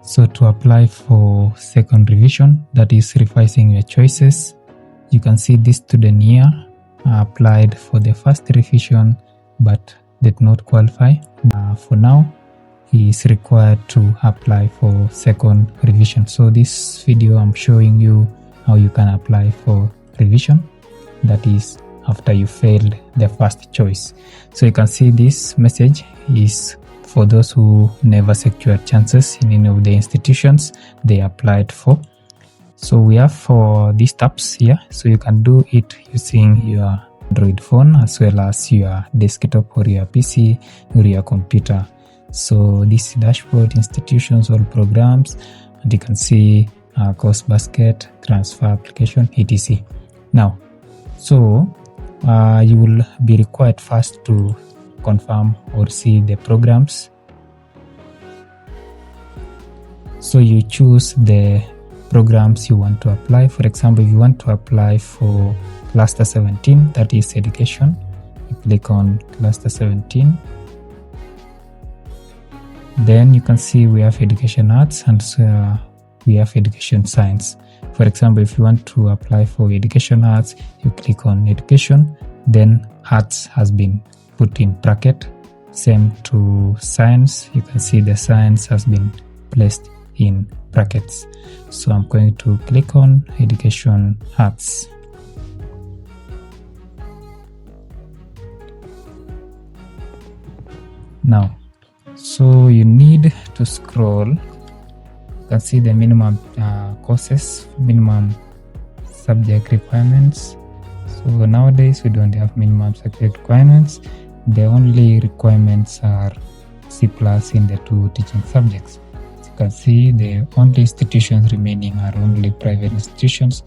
So to apply for second revision, that is revising your choices, you can see this student here applied for the first revision but did not qualify. For now, he is required to apply for second revision. So this video I'm showing you how you can apply for revision, that is after you failed the first choice. So you can see this message is for those who never secured chances in any of the institutions they applied for. So we have for these tabs here, so you can do it using your Android phone as well as your desktop or your PC or your computer. So this dashboard, institutions, all programs, and you can see course basket, transfer application, etc. Now, so you will be required first to confirm or see the programs. So you choose the programs you want to apply. For example, if you want to apply for cluster 17, that is education, you click on cluster 17. Then you can see we have education arts and we have education science. For example, if you want to apply for education arts, you click on education, then arts has been put in bracket. Same to science, you can see the science has been placed in brackets. So I'm going to click on education arts. Now, so you need to scroll. You can see the minimum courses, minimum subject requirements. So nowadays we don't have minimum subject requirements. The only requirements are C+ in the two teaching subjects. As you can see, the only institutions remaining are only private institutions.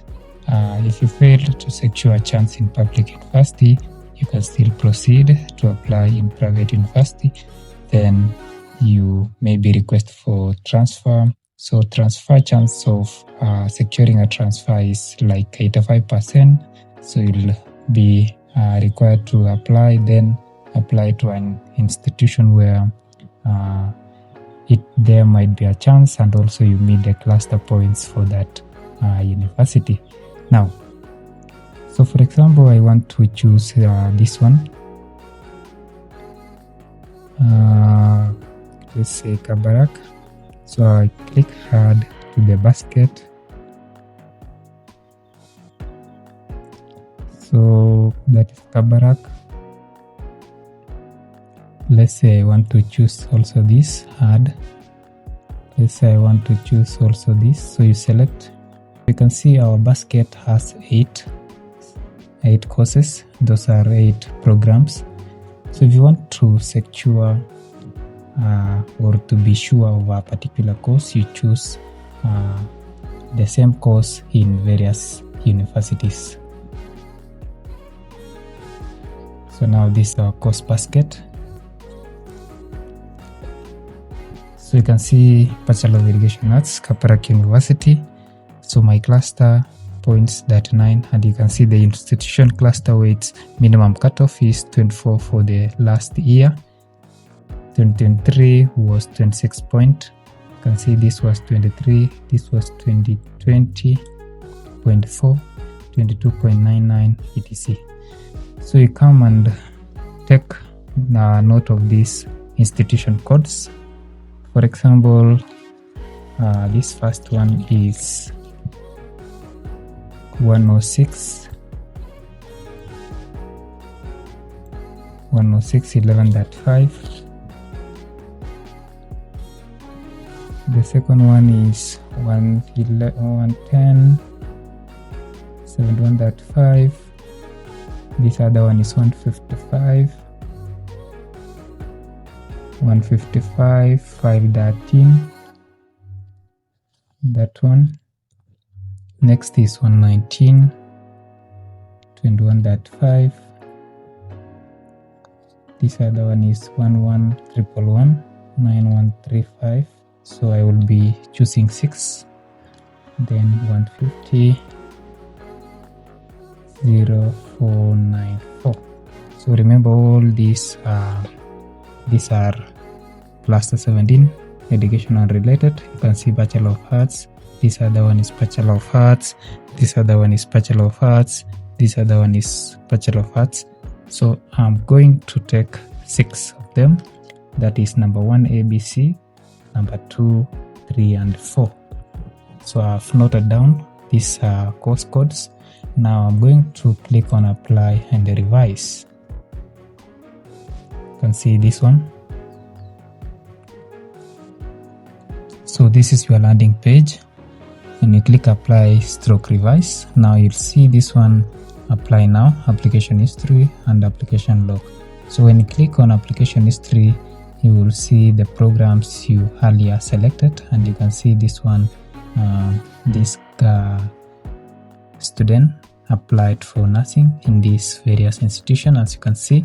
If you fail to secure a chance in public university, you can still proceed to apply in private university. Then you may be requested for transfer. So transfer chance of securing a transfer is like 85%. So you'll be required to apply, then apply to an institution where there might be a chance, and also you meet the cluster points for that university. Now, so for example, I want to choose this one. Let's say Kabarak. So I click add to the basket. So that is Kabarak. Let's say I want to choose also this, add. Let's say I want to choose also this. So you select. You can see our basket has 8 courses. Those are 8 programs. So if you want to secure or to be sure of a particular course, you choose the same course in various universities. So now this is our course basket. So you can see Bachelor of Irrigation Arts, Kaparak University. So my cluster points that 9, and you can see the institution cluster weights minimum cutoff is 24 for the last year. 2023 was 26 point. You can see this was 23, this was 2020.4, 22.99, etc. So you come and take note of these institution codes. For example, this first one is 106 11.5. The second one is 110 71.5. This other one is 155 513. That one. Next is 119 21.5. This other one is 11 9135. So I will be choosing 6. Then 150 0494. So remember, all these are cluster 17. education unrelated. You can see Bachelor of Arts. This other one is Bachelor of Arts. This other one is Bachelor of Arts. This other one is Bachelor of Arts. So I'm going to take 6 of them. That is number 1 ABC, number 2, 3, and 4. So I've noted down these course codes. Now I'm going to click on apply and revise. You can see this one. So this is your landing page. When you click apply / revise, now you'll see this one, apply now, application history and application log. So when you click on application history, you will see the programs you earlier selected, and you can see this one, this student applied for nursing in these various institutions, as you can see.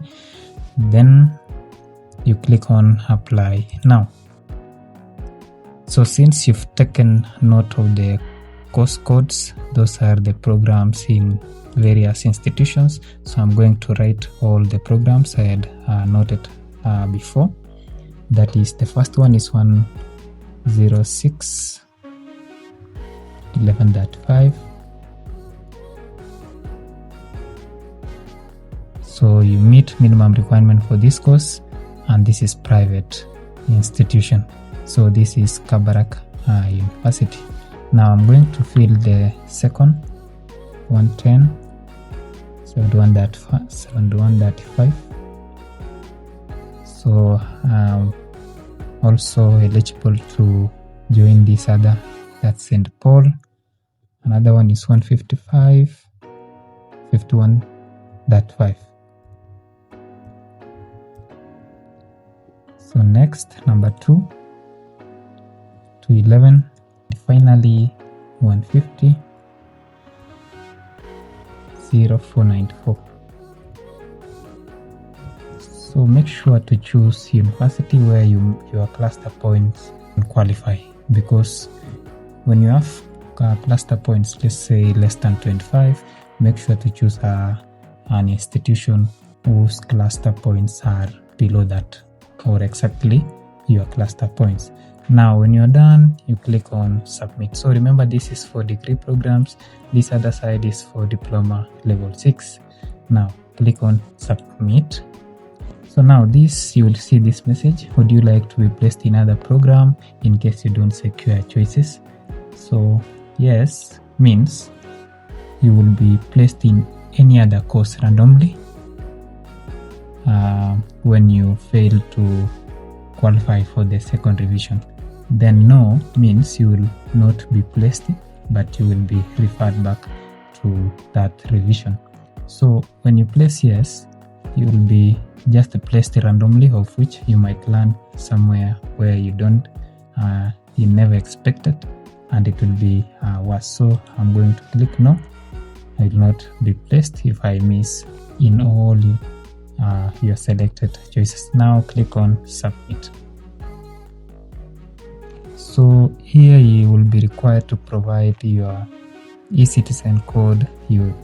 Then you click on apply now. So since you've taken note of the course codes, those are the programs in various institutions. So I'm going to write all the programs I had noted before. That is, the first one is 106 11.5. So you meet minimum requirement for this course, and this is private institution. So this is Kabarak University. Now I'm going to fill the second 110 71.5. So also eligible to join this other, that's St. Paul. Another one is 155 51.5. So next, number 2 to 11, finally 150 0494. So make sure to choose university where your cluster points qualify, because when you have cluster points, let's say less than 25, make sure to choose an institution whose cluster points are below that, or exactly your cluster points. Now when you're done, you click on submit. So remember, this is for degree programs, this other side is for diploma level 6. Now click on submit. So now this, you will see this message, would you like to be placed in other program in case you don't secure choices? So yes means you will be placed in any other course randomly when you fail to qualify for the second revision. Then no means you will not be placed, but you will be referred back to that revision. So when you place yes, you will be just placed randomly, of which you might land somewhere where you never expected, and it will be worse. So I'm going to click no. I will not be placed if I miss in all your selected choices. Now click on submit. So here you will be required to provide your eCitizen code you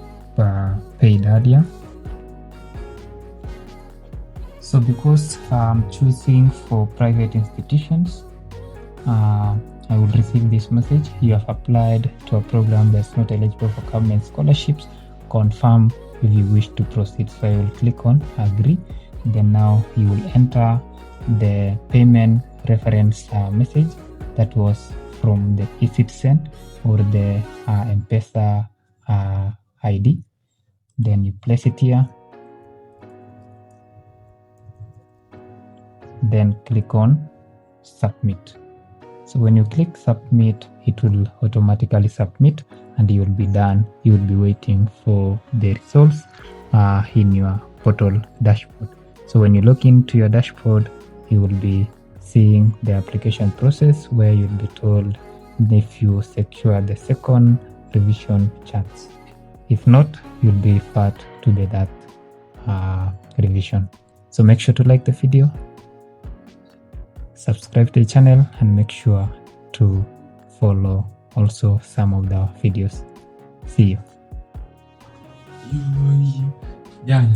paid earlier. So because I'm choosing for private institutions, I will receive this message: you have applied to a program that's not eligible for government scholarships. Confirm if you wish to proceed. So I will click on agree. Then now you will enter the payment reference message that was from the eCitizen or the M-Pesa ID. Then you place it here. Then click on submit. So when you click submit, it will automatically submit and you will be done. You will be waiting for the results in your portal dashboard. So when you log into your dashboard, you will be seeing the application process where you'll be told if you secure the second revision chance. If not, you'll be referred to that revision. So make sure to like the video, subscribe to the channel, and make sure to follow also some of the videos. See you. Yeah.